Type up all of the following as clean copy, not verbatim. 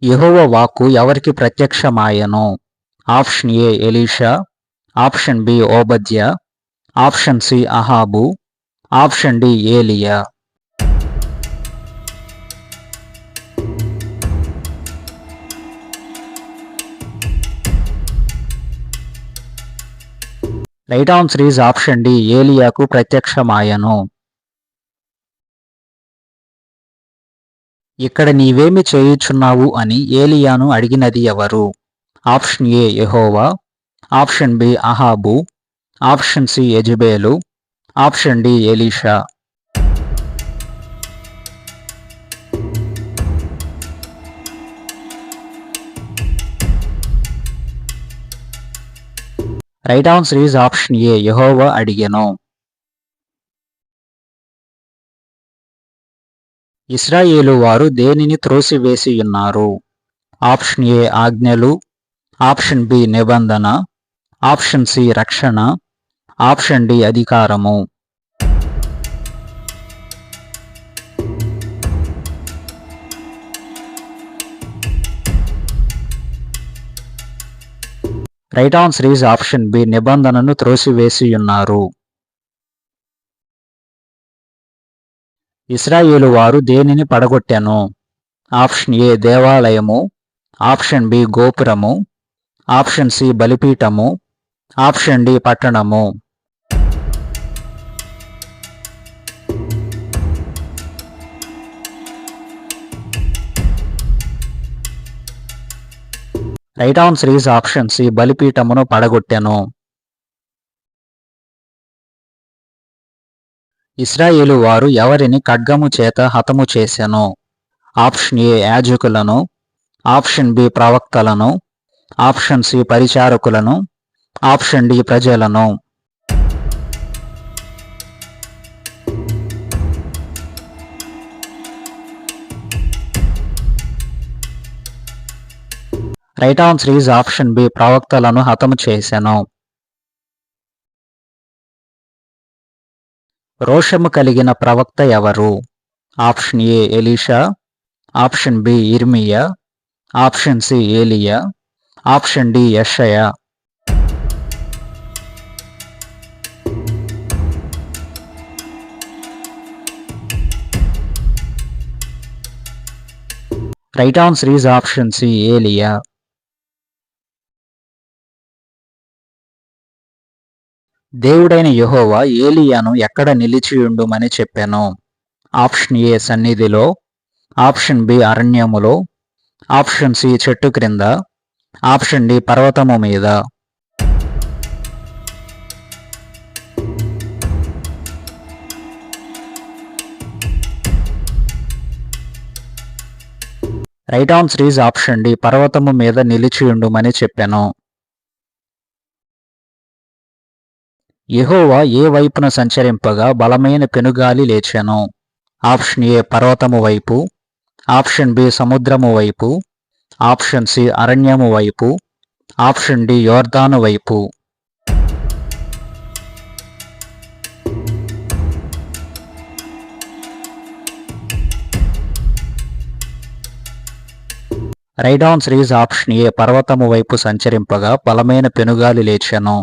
యెహోవా వాక్కు ఎవరికి ప్రత్యక్షమాయెను? ఆప్షన్ ఏ ఎలీషా, ఆప్షన్ బి ఓబద్యా, ఆప్షన్ సి అహాబు, ఆప్షన్ డి ఏలియా. Right answer is option D ఏలియాకు ప్రత్యక్షమాయెను. ఇక్కడ నీవేమి చేయుచున్నావు అని ఏలియాను అడిగినది ఎవరు? ఆప్షన్ ఏ యెహోవా, ఆప్షన్ బి అహాబు, ఆప్షన్ సి యెజెబెలు, ఆప్షన్ డి ఎలీషా. Right answer is option A యెహోవా అడిగెను. ఇశ్రాయేలు వారు దేనిని త్రోసివేసియున్నారు? ఆప్షన్ ఏ ఆజ్ఞలు, ఆప్షన్ బి నిబంధన, ఆప్షన్ సి రక్షణ, ఆప్షన్ డి అధికారము. Right answer is option B నిబంధనను త్రోసివేసియున్నారు. ఇశ్రాయేలు వారు దేనిని పడగొట్టెను? ఆప్షన్ ఏ దేవాలయము, ఆప్షన్ బి గోపురము, ఆప్షన్ సి బలిపీఠము, ఆప్షన్ డి పట్టణము. Right answer is option C బలిపీఠమును పడగొట్టెను. ఇశ్రాయేలు వారు ఎవరిని ఖడ్గము చేత హతము చేసెను? ఆప్షన్ ఏ యాజకులను, ఆప్షన్ బి ప్రవక్తలను, ఆప్షన్ సి పరిచారకులను, ఆప్షన్ డి ప్రజలను. Right answer is option B ప్రవక్తలను హతము చేసెను. రోషము కలిగిన ప్రవక్త ఎవరు? ఆప్షన్ ఏ ఎలీషా, ఆప్షన్ బి ఇర్మియా, ఆప్షన్ సి ఏలియా, ఆప్షన్ డి యెషయా. Right answer is option C ఏలియా. దేవుడైన యెహోవా ఏలియాను ఎక్కడ నిలిచియుండుమని చెప్పెను? ఆప్షన్ ఏ సన్నిధిలో, ఆప్షన్ బి అరణ్యములో, ఆప్షన్ సి చెట్టు క్రింద, ఆప్షన్ డి పర్వతము మీద. Right answer is option D పర్వతము మీద నిలిచియుండుమని చెప్పెను. యెహోవా ఏ వైపున సంచరింపగా బలమైన పెనుగాలి లేచెను? ఆప్షన్ ఏ పర్వతము వైపు, ఆప్షన్ బి సముద్రము వైపు, ఆప్షన్ సి అరణ్యము వైపు, ఆప్షన్ డి యోర్దాను వైపు. Right answer is option A పర్వతము వైపు సంచరింపగా బలమైన పెనుగాలి లేచెను.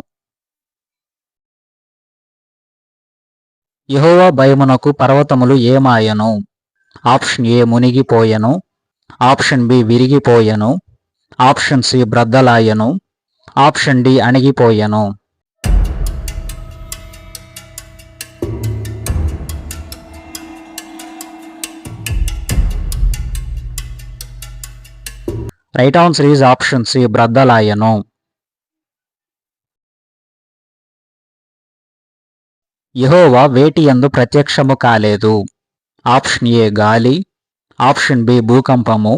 యెహోవా భయమునకు పర్వతములు ఏమాయెను? ఆప్షన్ ఏ మునిగిపోయెను, ఆప్షన్ బి విరిగిపోయెను, ఆప్షన్ సి బ్రద్దలాయెను, ఆప్షన్ డి అణిగిపోయెను. Right answer is option C బ్రద్దలాయెను. యెహోవా వేటి యందు ప్రత్యక్షము కాలేదు? ఆప్షన్ ఏ గాలి, ఆప్షన్ బి భూకంపము,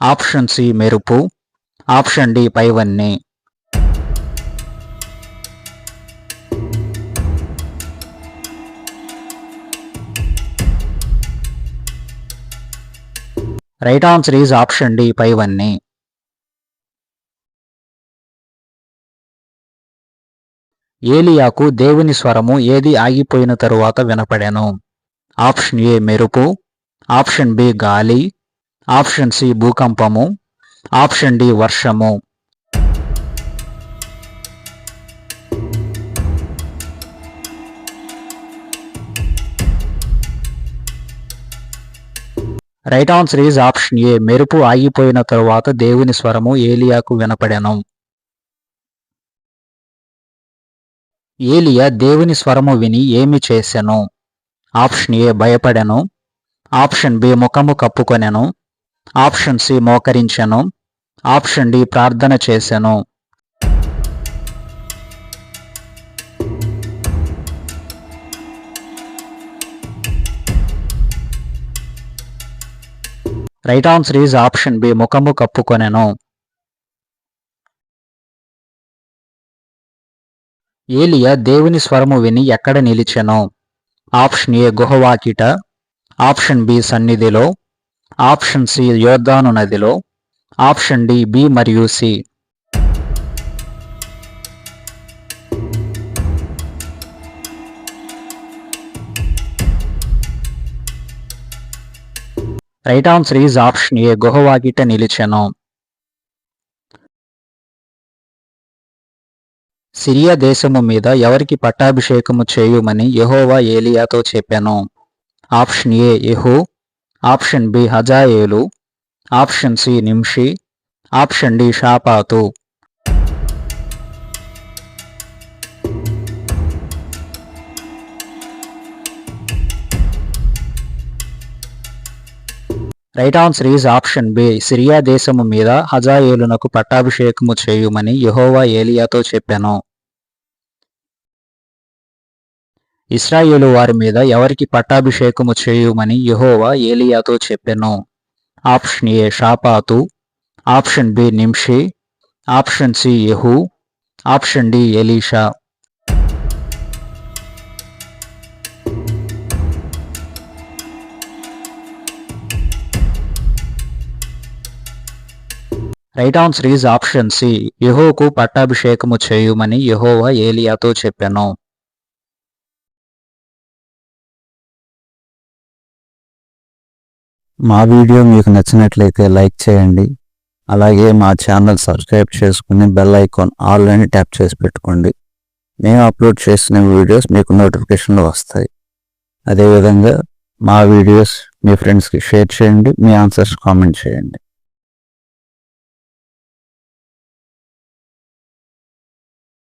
ఆప్షన్ సి మెరుపు, ఆప్షన్ డి పైవన్నీ. Right answer is option D పైవన్నీ. ఏలియాకు దేవుని స్వరము ఏది ఆగిపోయిన తరువాత వినపడెను? ఆప్షన్ ఏ మెరుపు, ఆప్షన్ బి గాలి, ఆప్షన్ సి భూకంపము, ఆప్షన్ డి వర్షము. రైట్ ఆన్సర్ ఈజ్ ఆప్షన్ ఏ. మెరుపు ఆగిపోయిన తరువాత దేవుని స్వరము ఏలియాకు వినపడెను. ఏలియా దేవుని స్వరము విని ఏమి చేసెను? ఆప్షన్ ఏ భయపడెను. ఆప్షన్ బి ముఖము కప్పుకొనెను. ఆప్షన్ సి మోకరించెను. ఆప్షన్ డి ప్రార్థన చేసెను. Right answer is option B ముఖము కప్పుకొనెను. ఏలియా దేవుని స్వరము విని ఎక్కడ నిలిచెను? ఆప్షన్ ఏ గుహవాకిట. ఆప్షన్ బి సన్నిధిలో. ఆప్షన్ సి యోర్దాను నదిలో. ఆప్షన్ డి బి మరియు C. Right answer is option A గుహవాకిట నిలిచెను. సిరియా దేశము మీద ఎవరికి పట్టాభిషేకము చేయుమని యెహోవా ఏలియాతో చెప్పెను? ఆప్షన్ ఏ యెహూ. ఆప్షన్ బి హజాయేలు. ఆప్షన్ సి నింషి. ఆప్షన్ డి షాపాతు. Right answer is option B. Syria దేశము మీద హజాయేలునకు పట్టాభిషేకము చేయుమని యెహోవా ఏలియాతో చెప్పెను. ఇశ్రాయేలు వారి మీద ఎవరికి పట్టాభిషేకము చేయుమని యెహోవా ఏలియాతో చెప్పెను? ఆప్షన్ ఏ షాపాతు. ఆప్షన్ బి నింషి. ఆప్షన్ సి యెహూ. ఆప్షన్ డి ఎలీషా. Right answer is option C. యెహూకు పట్టాభిషేకము చేయుమని యెహోవా ఏలియాతో చెప్పెను. మా వీడియో మీకు నచ్చినట్లయితే లైక్ చేయండి. అలాగే మా ఛానల్ సబ్స్క్రైబ్ చేసుకుని బెల్ ఐకాన్ ఆల్ అని ట్యాప్ చేసి పెట్టుకోండి. మేము అప్లోడ్ చేసిన వీడియోస్ మీకు నోటిఫికేషన్లు వస్తాయి. అదేవిధంగా మా వీడియోస్ మీ ఫ్రెండ్స్కి షేర్ చేయండి. మీ ఆన్సర్స్ కామెంట్ చేయండి.